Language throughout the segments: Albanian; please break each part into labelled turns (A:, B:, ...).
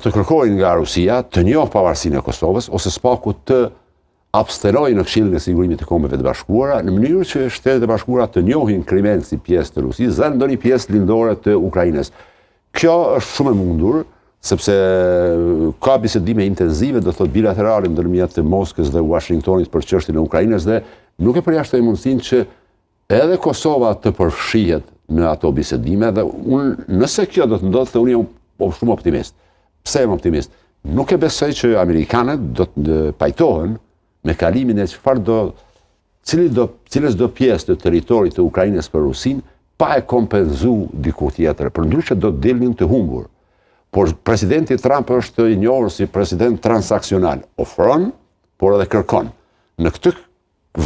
A: të kërkojnë nga Rusia të njohë pavarësinë e Kosovës, ose s'paku të abstenojnë në Këshillin e Sigurimit të Kombeve të Bashkuara, në mënyrë që Shtetet e Bashkuara të njohin Krimen si pjesë të Rusisë dhe ndonjë pjesë lindore të Ukrainës. Kjo është shumë e mundur, sepse ka bisedime intenzive, do thot bilaterale ndërmjet Moskës dhe Washingtonit për çështjen e Ukrainës dhe nuk e përjashtoj mundësinë që edhe Kosova të përfshihet në ato bisedime dhe nëse kjo do të ndodhë, unë jam shumë optimist. Pse jam optimist? Nuk e besoj që Amerikanët do të pajtohen me kalimin e cilës do pjesë të teritorit të Ukrainës për Rusin, pa e kompenzu diku tjetër, përndryshe do të dilnin të humbur. Por presidenti Trump është i njohur si president transaksional, ofron, por edhe kërkon. Në këtë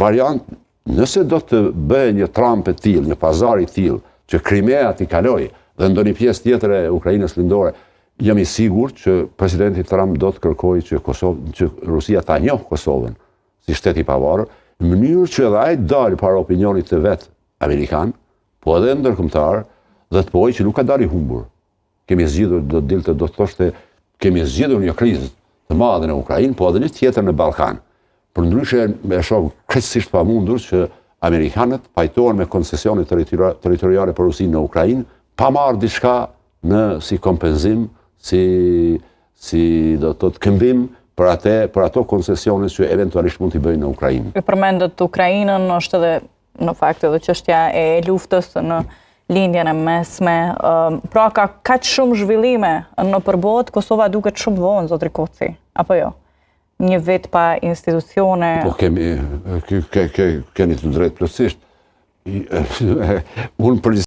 A: variant, nëse do të bëjë një Trump e tillë, një pazar i tillë, që Krimea t'i kaloj dhe ndonjë pjesë tjetër e Ukrainës lindore, jam i sigurt që presidenti Trump do të kërkojë që Rusia ta njohë Kosovën si shtet i pavarur, në mënyrë që edhe ai dalë para opinionit të vet amerikan, po edhe ndërkombëtar, dhe të pojë që nuk ka dalë i humbur. Kemi zgjidhur, do të thoshte, kemi zgjidhur një krizë të madhe në Ukrainë, po edhe një tjetër në Ballkan. Përndryshe e shoh krejtësisht pamundur që amerikanët pajtohen me koncesione territoriale për Rusinë në Ukrainë, pa marrë diçka si kompenzim, si do të thotë këmbim për ato koncesionet që eventualisht mund t'i bëjnë në Ukrainë.
B: Ju përmendët Ukrainën, është edhe në fakt edhe çështja e luftës në lindjen e mesme. Pra ka kaq shumë zhvillime në përbot, Kosova duket shumë vonë, zotri Koci, apo jo? Një vit pa institucione.
A: Po keni të drejtë plotësisht. Unë